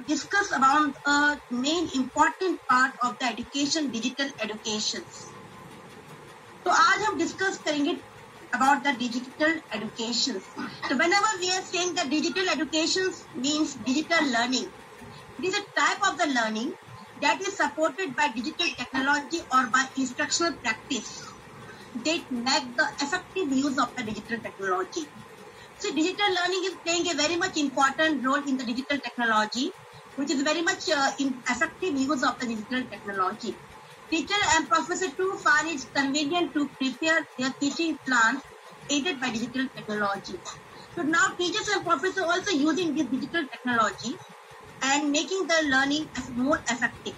discuss about a main important part of the education, digital education. तो आज हम discuss करेंगे about the digital education. So whenever we are saying that digital education means digital learning, it is a type of the learning that is supported by digital technology or by instructional practice that make the effective use of the digital technology. So digital learning is playing a very much important role in the digital technology, which is very much effective use of the digital technology. Teacher and professor too find it convenient to prepare their teaching plans aided by digital technology. So now teachers and professors are also using this digital technology and making the learning more effective.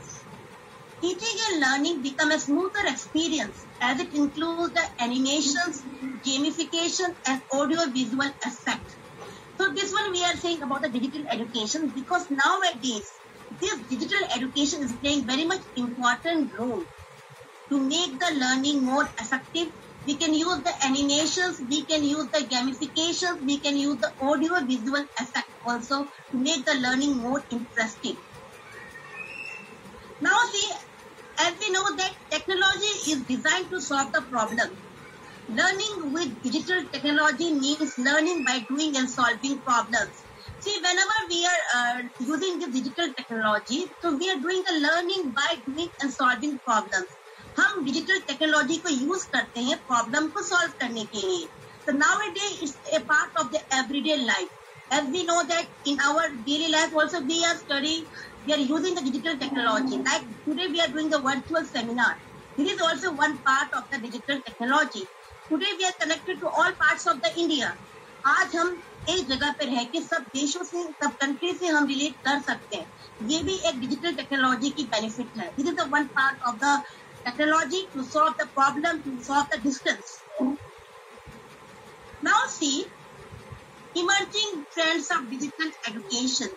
Teaching and learning become a smoother experience as it includes the animations, gamification and audio-visual effect. So this one we are saying about the digital education because nowadays this digital education is playing very much important role to make the learning more effective. We can use the animations, we can use the gamifications, we can use the audio-visual effect also to make the learning more interesting. Now see, as we know that technology is designed to solve the problem. Learning with digital technology means learning by doing and solving problems. See, whenever we are using the digital technology, so we are doing the learning by doing and solving problems. हम digital technology को use करते हैं problem को solve करने के लिए. So nowadays it's a part of the everyday life. As we know that in our daily life also we are studying, we are using the digital technology. Like today we are doing the virtual seminar. This is also one part of the digital technology. Today we are connected to all parts of the India. आज हम एक जगह पे रह के सब देशों से, सब कंट्री से हम रिलेट कर सकते हैं. ये भी एक डिजिटल टेक्नोलॉजी की बेनिफिट है. This is the one part of the technology to solve the problem, to solve the distance. Now see, emerging trends of digital education.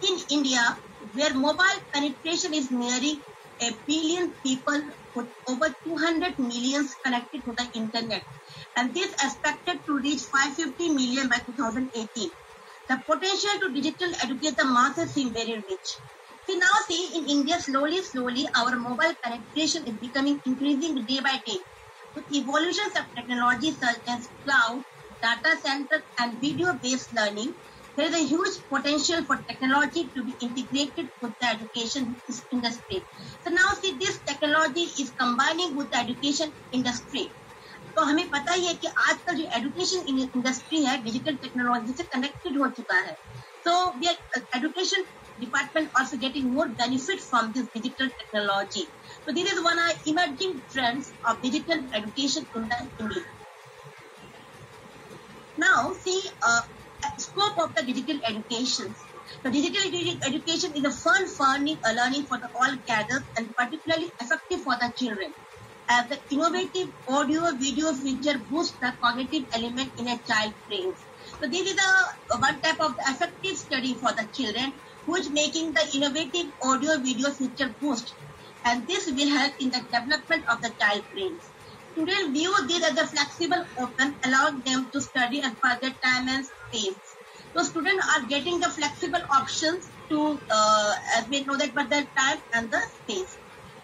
In India, where mobile penetration is nearing a billion people with over 200 million connected to the internet, and this is expected to reach 550 million by 2018. The potential to digital educate the masses seem very rich. See, in India, slowly, our mobile penetration is becoming increasing day by day. With evolutions of technology such as cloud, data center, and video-based learning, there is a huge potential for technology to be integrated with the education industry. So now see, this technology is combining with the education industry. तो हमें पता ही है कि आजकल जो education industry है digital technology से connected हो चुका है. So we are education department also getting more benefit from this digital technology. So this is one of emerging trends of digital education in the India. Now see, scope of the digital education. So digital education is a fun learning for the all cadres and particularly effective for the children. As the innovative audio-video feature boosts the cognitive element in a child's brain. So this is one type of effective study for the children who is making the innovative audio-video feature boost, and this will help in the development of the child's brains. Students view this as a flexible open, allowing them to study at further time and space. So students are getting the flexible options to, as we know that, but the time and the space.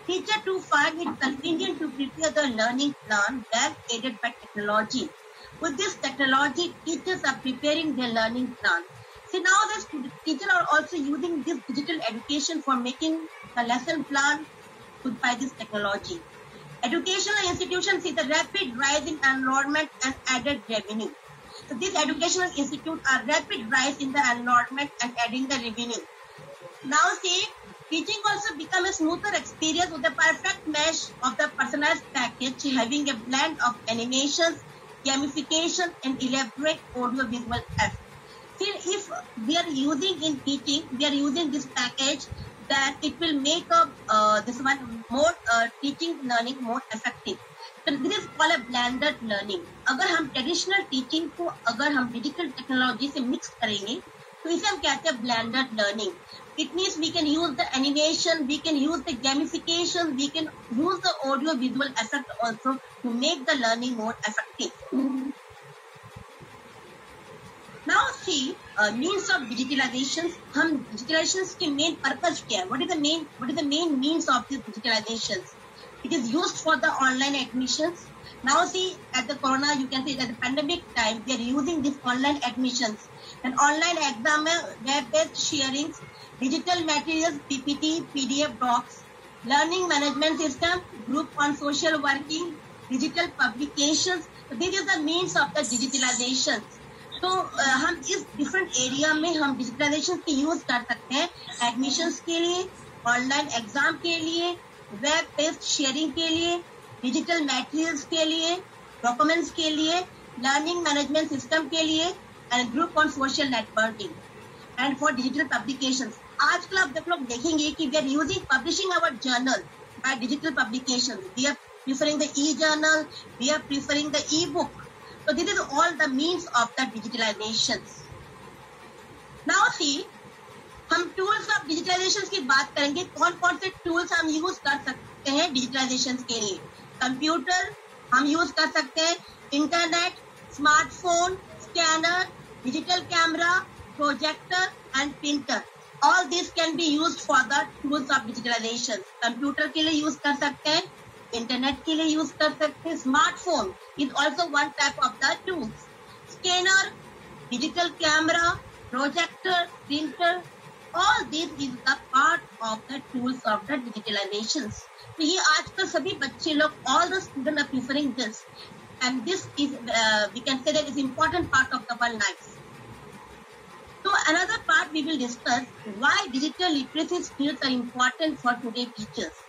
Teacher too find it convenient to prepare the learning plan well aided by technology. With this technology, teachers are preparing their learning plan. See, now the teachers are also using this digital education for making the lesson plan by this technology. Educational institutions see the rapid rise in enrollment and added revenue. So these educational institutes are rapid rise in the enrollment and adding the revenue. Now see, teaching also become a smoother experience with the perfect mesh of the personalized package, having a blend of animations, gamification, and elaborate audio-visual effects. See, if we are using in teaching, we are using this package, that it will make this one more teaching learning more effective. So this is called a blended learning. अगर हम traditional teaching को अगर हम digital technology से mix करेंगे तो इसे हम कहते हैं blended learning. It means we can use the animation, we can use the gamification, we can use the audio visual effect also to make the learning more effective. Now see means of digitalization. हम digitalization के main purpose क्या है? What is the main means of this digitalization? It is used for the online admissions. Now see at the corona, you can say at the pandemic time, they are using this online admissions and online exam, web-based sharings, digital materials, PPT, PDF docs, learning management system, group on social working, digital publications. So this is the means of the digitalization. तो हम इस different area में हम digitalisation की use कर सकते हैं admissions के लिए, ऑनलाइन एग्जाम के लिए, वेब बेस्ड शेयरिंग के लिए, डिजिटल मटेरियल्स के लिए, डॉक्यूमेंट्स के लिए, लर्निंग मैनेजमेंट सिस्टम के लिए and group on social networking and for digital publications. आजकल आप लोग देखेंगे कि we are using publishing our journal by digital publication. We are preferring the e journal, we are preferring the e book. So this is all the means of the digitalizations. Now see, हम tools of digitalization की बात करेंगे. कौन कौन से tools हम use कर सकते हैं digitalization के लिए? कंप्यूटर हम यूज कर सकते हैं, internet, smartphone, scanner, digital camera, projector and printer. All these can be used for the tools of digitalization. Computer के लिए यूज कर सकते हैं, इंटरनेट के लिए यूज कर सकते हैं, smartphone is also one type of the tools. Scanner, digital camera, projector, printer, all this is the part of the tools of the digitalizations. तो ये आजकल सभी बच्चे लोग, all the students are preferring this, and this is we can say that is important part of the world life. So another part we will discuss why digital literacy skills are important for today teachers.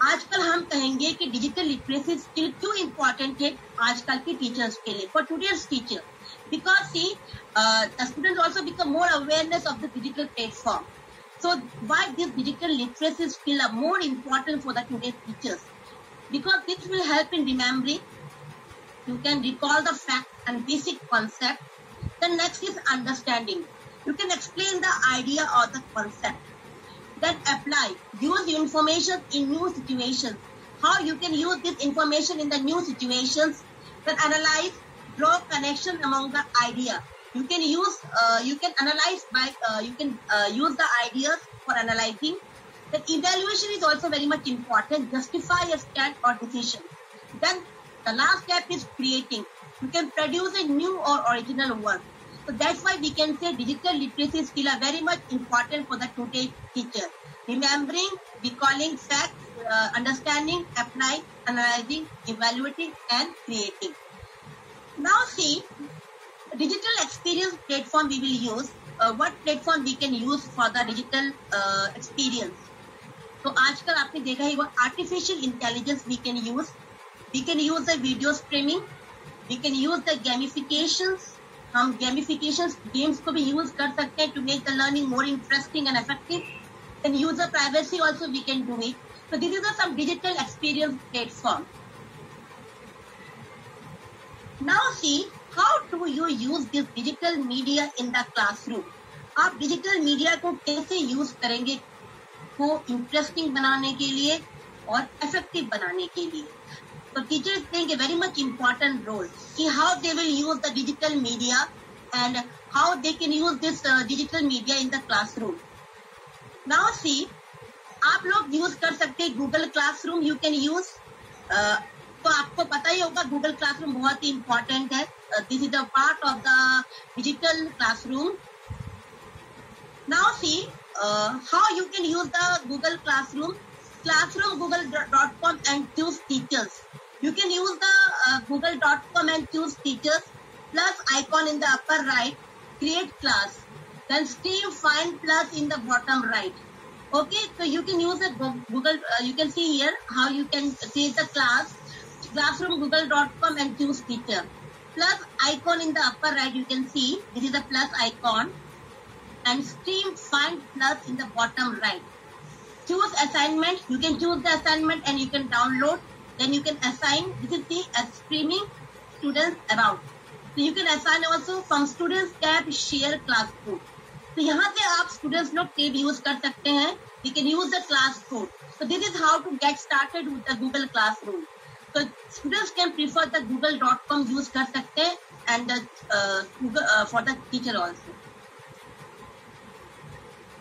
आजकल हम कहेंगे कि digital literacy skill क्यों important है आजकल के teachers के लिए, for today's teacher, because see the students also become more awareness of the digital platform. So why this digital literacy skill are more important for the today's teachers? Because this will help in remembering, you can recall the fact and basic concept. The next is understanding, you can explain the idea और the concept. Then apply, use information in new situations. How you can use this information in the new situations? Then analyze, draw connection among the idea. You can use, you can analyze by, you can use the ideas for analyzing. Then evaluation is also very much important. Justify a stand or decision. Then the last step is creating. You can produce a new or original work. So that's why we can say digital literacy skill are very much important for the today teacher. Remembering, recalling facts, understanding, applying, analyzing, evaluating and creating. Now see, digital experience platform we will use. What platform we can use for the digital experience? तो आजकल आपने देखा ही वो artificial intelligence we can use. We can use the video streaming. We can use the gamifications. हम gamifications games को भी use कर सकते हैं to make the learning more interesting and effective. And user privacy also we can do it. So these are some digital experience platform. Now see, how do you use this digital media in the classroom? आप digital media को कैसे use करेंगे को interesting बनाने के लिए और effective बनाने के लिए? So teachers playing a very much important role. See how they will use the digital media and how they can use this digital media in the classroom. Now see, आप लोग use कर सकते हैं Google Classroom. You can use. तो आपको पता ही होगा Google Classroom बहुत ही important है. This is a part of the digital classroom. Now see how you can use the Google Classroom. Classroom Google.com and choose teachers. You can use the Google.com and choose teachers. Plus icon in the upper right. Create class. Then stream find plus in the bottom right. Okay, so you can use the Google. You can see here how you can create the class. Classroom Google.com and choose teacher. Plus icon in the upper right. You can see this is the plus icon. And stream find plus in the bottom right. Choose assignment. You can choose the assignment and you can download. Then you can assign. This is the streaming students about. So you can assign also from students tab share class code. तो यहाँ से आप students लोग tab use कर सकते हैं. You can use the class code. So this is how to get started with the Google Classroom. तो students can prefer the google.com use कर सकते हैं and Google for the teacher also.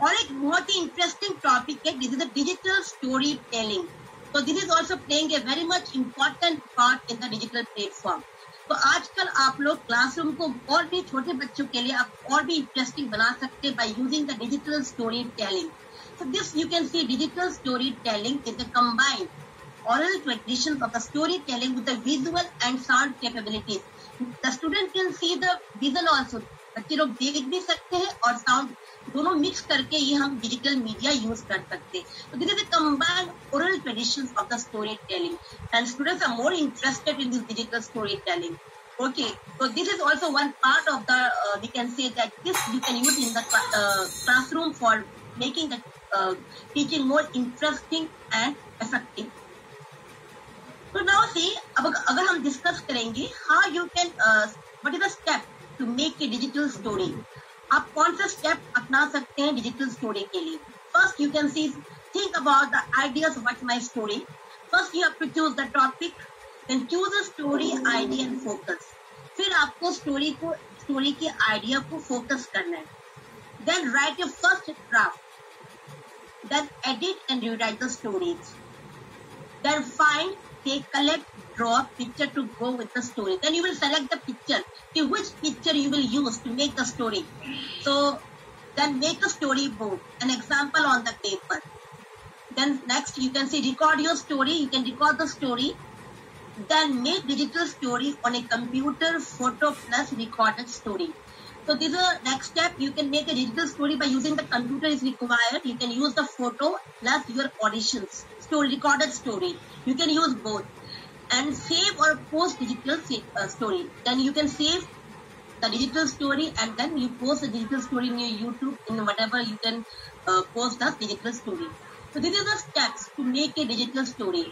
और एक बहुत ही इंटरेस्टिंग टॉपिक है, this is the digital story telling. तो this is also playing a very much important part in the digital platform. तो आजकल आप लोग क्लासरूम को और भी छोटे बच्चों के लिए आप और भी इंटरेस्टिंग बना सकते हैं bye using the digital story telling. So this you can see digital storytelling is a combined oral traditions of the storytelling with the visual and sound capabilities. The student can see the visual also. बच्चे लोग देख भी सकते हैं और sound दोनों mix करके ये हम डिजिटल मीडिया यूज कर सकते हैं। So this is a combined oral traditions of the storytelling, and students are more interested in this digital storytelling. Okay, so this is also one part of the we can say that this you can use in the classroom for making the teaching more interesting and effective. So now see, अब अगर हम discuss करेंगे how you can what is the step to make a digital story. आप कौन सा step अपना सकते हैं डिजिटल स्टोरी के लिए? First you can see, think about the ideas of what's my story. First you have to choose the topic, then choose a story idea and focus. फिर आपको स्टोरी के आइडिया को focus करना है। Then write your first draft. Then edit and rewrite the stories. Then find, take, collect, draw a picture to go with the story. Then you will select the picture. Which picture you will use to make the story. So then make a storyboard, an example on the paper. Then next you can see record your story. You can record the story. Then make digital story on a computer, photo plus recorded story. So this is the next step. You can make a digital story by using the computer is required. You can use the photo plus your auditions, story, recorded story. You can use both. And save or post digital story. Then you can save the digital story and then you post the digital story in your YouTube, in whatever you can post the digital story. So this is the steps to make a digital story.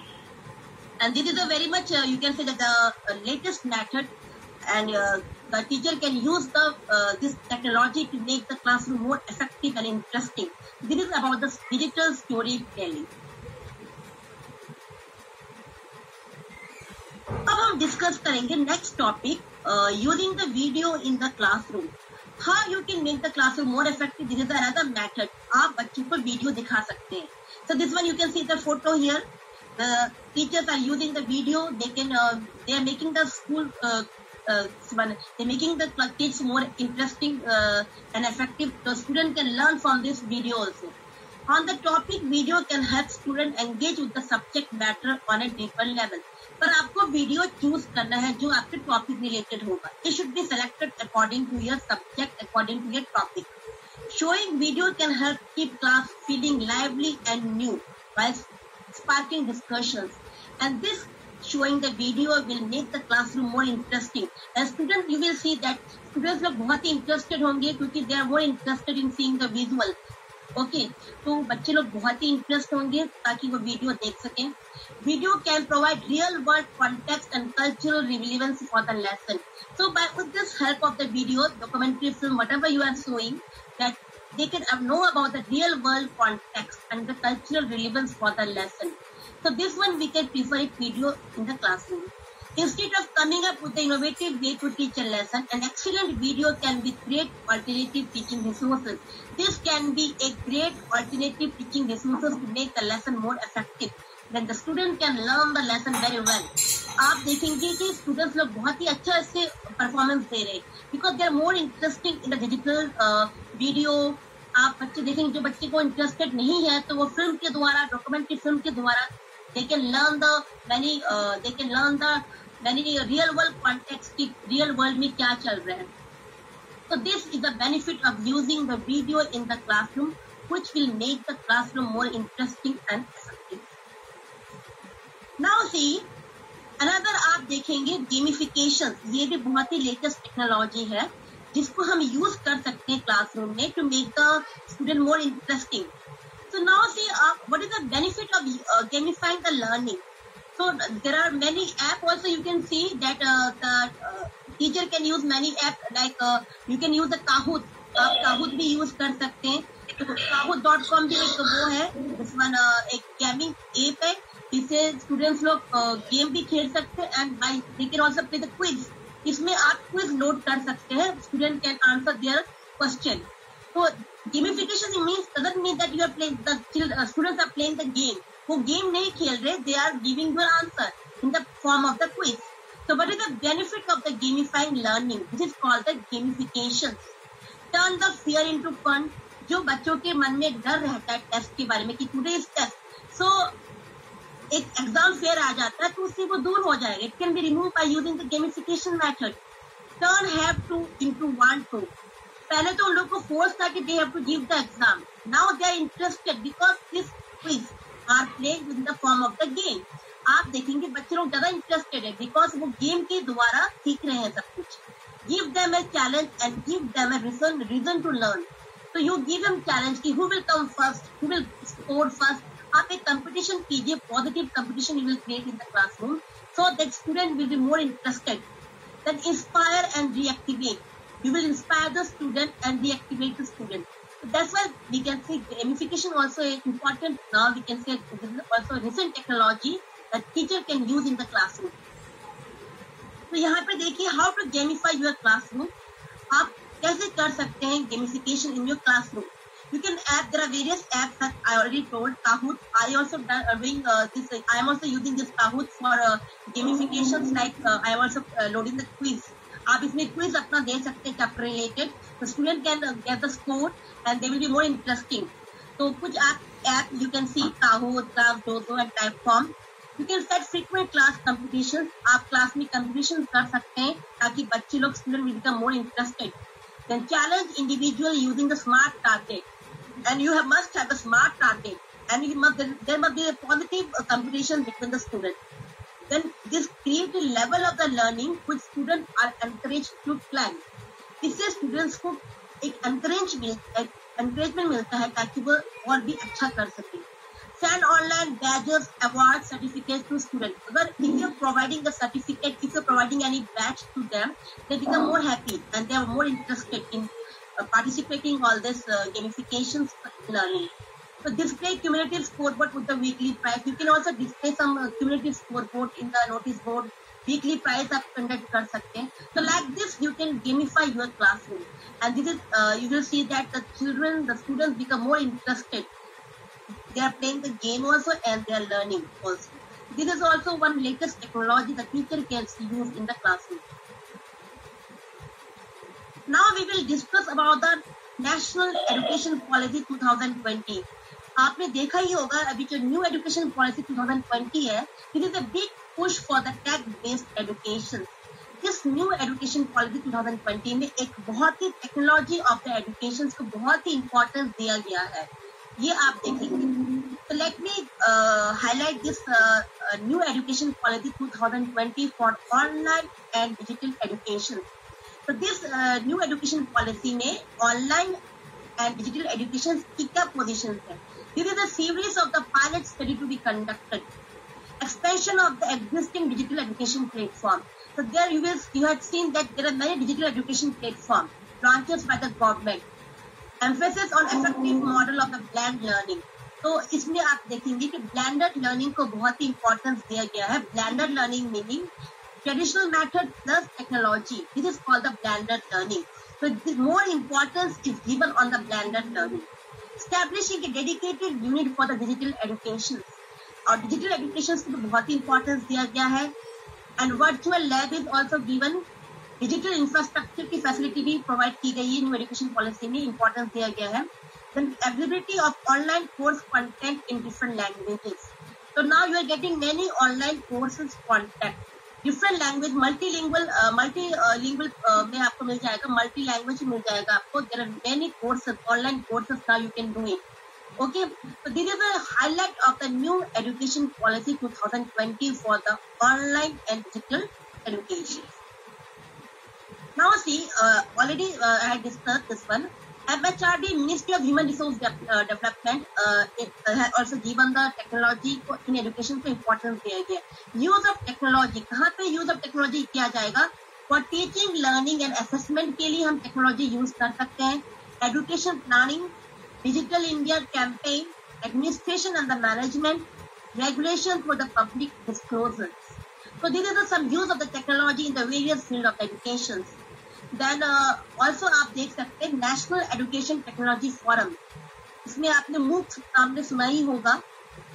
And this is a very much, you can say that the latest method, and the teacher can use this technology to make the classroom more effective and interesting. This is about the digital storytelling. अब हम discuss करेंगे next topic, using the video in the classroom. How you can make the classroom more effective. This is another method. आप बच्चों को video दिखा सकते हैं. So this one you can see the photo here. The teachers are using the video. They are making the school they're making the kids more interesting and effective. The student can learn from this video also. On the topic, video can help student engage with the subject matter on a deeper level. पर आपको video choose करना है जो आपके topic related होगा. It should be selected according to your subject, according to your topic. Showing video can help keep class feeling lively and new while sparking discussions. And this showing the video will make the classroom more interesting. As students, you will see that students लोग बहुत ही interested होंगे क्योंकि they are more interested in seeing the visual. Okay, तो बच्चे लोग बहुत ही interest होंगे ताकि वो वीडियो देख सकें. Video can provide real world context and cultural relevance for the lesson. So with this help of the video, documentary film, whatever you are showing, that they can know about the real world context and the cultural relevance for the lesson. So this one we can prefer a video in the classroom. Instead of coming up with the innovative way to teach a lesson, an excellent video can be great alternative teaching resources. This can be a great alternative teaching resources to make the lesson more effective. Then the student can learn the lesson very well. आप देखेंगे कि students लोग बहुत ही अच्छा इससे performance दे रहे हैं because they are more interesting in the digital video. आप बच्चे देखेंगे जो बच्चे को इंटरेस्टेड नहीं है तो वो फिल्म के द्वारा, डॉक्यूमेंट्री फिल्म के द्वारा they can learn the many real world context की real world में क्या चल रहा है. So this is the benefit of using the video in the classroom, which will make the classroom more interesting and effective. Now see, another आप देखेंगे gamification. ये भी बहुत ही लेटेस्ट टेक्नोलॉजी है जिसको हम यूज कर सकते हैं क्लासरूम में to make the student more interesting. So now see, what is the benefit of gamifying the learning? So there are many apps also. You can see that the teacher can use many apps like you can use the Kahoot. आप Kahoot भी use कर सकते हैं. Kahoot.com भी एक वो है, this one एक गेमिंग ऐप है इससे स्टूडेंट्स लोग गेम भी खेल सकते हैं and by they can also play the quiz. इसमें आप क्विज नोट कर सकते हैं. Student can answer their question. तो gamification means doesn't mean that you are playing the students are playing the game. वो गेम नहीं खेल रहे, they are giving your answer in the form of the quiz. So what is the benefit of the gamifying learning? This is called the gamification. Turn the fear into fun. जो बच्चों के मन में डर रहता है टेस्ट के बारे में कि टुडे इज टेस्ट, सो एक एग्जाम फेयर आ जाता है तो उससे वो दूर हो जाएगा. It can be remove by using the gamification method. Turn have to into want to. पहले तो उन लोग को फोर्स था कि they have to give the exam. Now they are interested because this quiz are playing in the form of the game. आप देखेंगे बच्चे लोग ज्यादा इंटरेस्टेड है बिकॉज वो गेम के द्वारा सीख रहे हैं सब कुछ. Give them a challenge and give them a reason to learn. तो यू गिव देम चैलेंज कि who will come first, who will score first. आप एक कंपटीशन कीजिए, positive competition you will create in the classroom so that student will be more interested. Then inspire and reactivate. You will inspire the student and reactivate the student. So that's why we can say gamification also is important. Now we can say this is also a recent technology that teacher can use in the classroom. तो यहाँ पे देखिए how to gamify your classroom. आप कैसे कर सकते हैं gamification in your classroom. You can add, there are various apps that I already told. Kahoot. I also doing this. I am also using this Kahoot for gamifications. Like I am also loading the quiz. आप इसमें quiz अपना दे सकते हैं chapter related. तो student can get the score and they will be more interesting. तो कुछ app you can see Kahoot, class dojo and Typeform. You can set frequent class competition. आप क्लास में कंपटीशन कर सकते हैं ताकि बच्चे लोग student will become more interested. Then challenge individual using the smart target and you must have the smart target and there must be a positive competition between the student. Then this create a level of the learning which students are encouraged to climb. इससे students को एक encouragement मिलता है ताकि वो और भी अच्छा कर सके. Send online badges, awards, certificates to students. अगर if you are providing the certificate, if you are providing any badge to them, they become more happy and they are more interested in participating all this gamification learning. So display cumulative scoreboard with the weekly prize. You can also display some cumulative scoreboard in the notice board. Weekly prize आप conduct कर सकते हैं. So like this you can gamify your classroom. And this is you will see that the students become more interested. They are playing the game also and they are learning also. This is also one latest technology the teacher can use in the classroom. Now we will discuss about the National Education Policy 2020. आपने देखा ही होगा अभी जो new education policy 2020 है, it is a big push for the tech based education. इस new education policy 2020 में एक बहुत ही टेक्नोलॉजी ऑफ द एजुकेशन को बहुत ही इंपॉर्टेंस दिया गया है. ये आप देखेंगे. तो let me highlight this new education policy 2020 for online and digital education. तो दिस न्यू एजुकेशन पॉलिसी में ऑनलाइन and digital education की क्या positions है. This is a series of the pilot study to be conducted. Expansion of the existing digital education platform. So there you have seen that there are many digital education platforms launched by the government. Emphasis on effective model of the blended learning. तो इसमें आप देखेंगे कि blended learning को बहुत ही importance दिया गया है. Blended learning meaning traditional method plus technology. This is called the blended learning. So more importance is given on the blended learning. Establishing a dedicated unit for the digital education. और digital education को बहुत ही importance दिया गया है. And virtual lab is also given. Digital infrastructure की facility भी provide की गई है new education policy में, importance दिया गया है. Then availability of online course content in different languages. So now you are getting many online courses content. Different language multilingual में आपको मिल जाएगा. मल्टी लैंग्वेज मिल जाएगा आपको. There are many courses, online courses now you can do it. Okay, so this is a highlight of the new education policy 2020 for the online and digital education. Now see, already I had discussed this one. MHRD, Ministry of Human Resource Development, has also given the technology in education को importance दिया गया. Use of technology, कहाँ पे use of technology किया जाएगा? For teaching, learning and assessment के लिए हम technology use कर सकते हैं. Education planning, Digital India campaign, administration and the management, regulation for the public disclosures. So these are some use of the technology in the various field of education. Then also आप देख सकते हैं national education technology forum, इसमें आपने MOOCs आपने सुना ही होगा.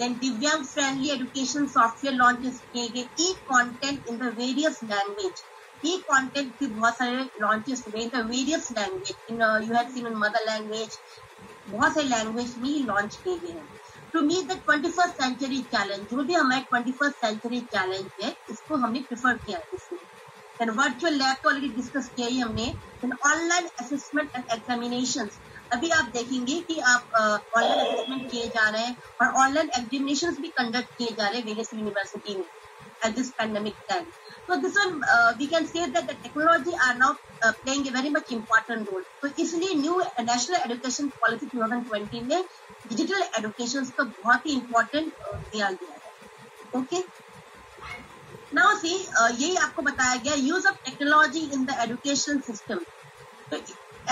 Then दिव्यांग फ्रेंडली एजुकेशन सॉफ्टवेयर लॉन्चेस किए गए. E content in the various language, e content की बहुत सारे लॉन्चेस हुए in the various language. In you have seen in mother language, बहुत सारे लैंग्वेज में ही लॉन्च किए गए हैं. To meet the 21st century challenge, जो भी हमारे 21st सेंचुरी चैलेंज है इसको हमने प्रिफर किया है इसमें. देन वर्चुअल लैब तो ऑलरेडी डिस्कस किया ही हमने. Then online assessment and examinations, अभी आप देखेंगे कि आप ऑनलाइन असेसमेंट किए जा रहे हैं और ऑनलाइन एग्जामिनेशंस भी कंडक्ट किए जा रहे हैं वेरियस यूनिवर्सिटी में at this pandemic time. So this one we can say that the technology are now playing a very much important role. So इसलिए न्यू नेशनल एजुकेशन पॉलिसी 2020 में digital education को बहुत ही important दिया गया है. Okay, now see यही आपको बताया गया use of technology in the education system.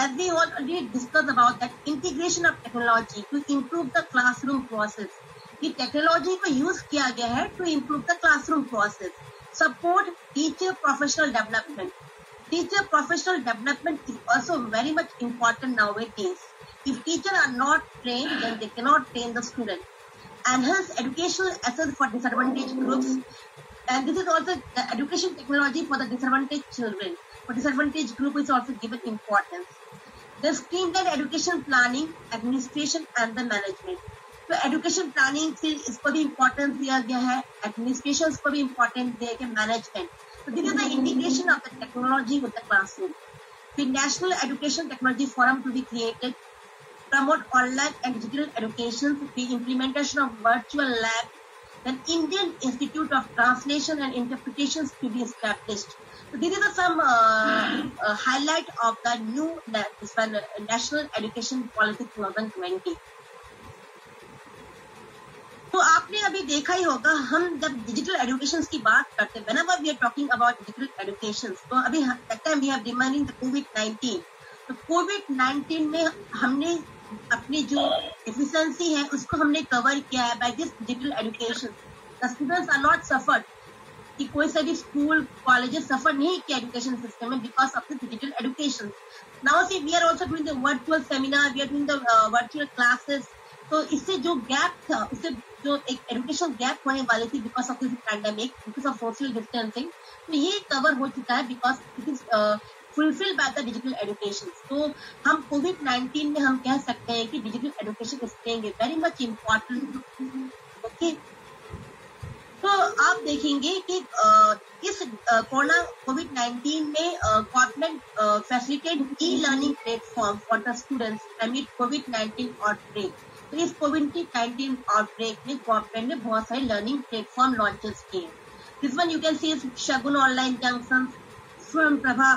As we already discussed about that integration of technology to improve the classroom process. ये टेक्नोलॉजी को यूज किया गया है to improve the classroom process. Support teacher professional development. Teacher professional development is also very much important nowadays. If teachers are not trained, then they cannot train the student. Enhance educational access for disadvantaged groups. And this is also the education technology for the disadvantaged children. For disadvantaged group is also given importance. The streamlined education planning, administration and the management. तो education planning से इसको भी importance दिया गया है, administration को भी importance दिया गया, मैनेजमेंट. तो this is the integration of the technology with the classroom. फिर national education technology forum to be created, promote online and digital education, the implementation of virtual lab, then Indian Institute of Translation and Interpretations to be established. So these are some highlight of the new National Education Policy 2020. तो आपने अभी देखा ही होगा, हम जब digital education की बात करते हैं, whenever we are talking about digital education, तो अभी that time we have remaining the COVID-19. तो COVID-19 में हमने अपनी जो एफिशिएंसी है उसको हमने कवर किया है by this digital education. The students are not suffered, कि कोई सा भी स्कूल कॉलेजेस सफर नहीं किया एजुकेशन सिस्टम में because of the digital education. Now see we are also doing the virtual seminar, we are doing the virtual classes. तो इससे जो गैप था, उससे जो एक एजुकेशन गैप होने वाली थी because of this pandemic, because of social distancing, तो ये कवर हो चुका है because it is fulfil by the digital education. तो हम कोविड-19 में हम कह सकते हैं कि digital education is playing a very much important. Okay, तो आप देखेंगे कि इस कोरोना कोविड-19 में government facilitate e learning platform for the students एमिड covid outbreak. तो इस कोविड-19 आउटब्रेक में गवर्नमेंट ने बहुत सारे लर्निंग प्लेटफॉर्म लॉन्चेस किए. This one you can C is Shagun online junction, स्वयं प्रभा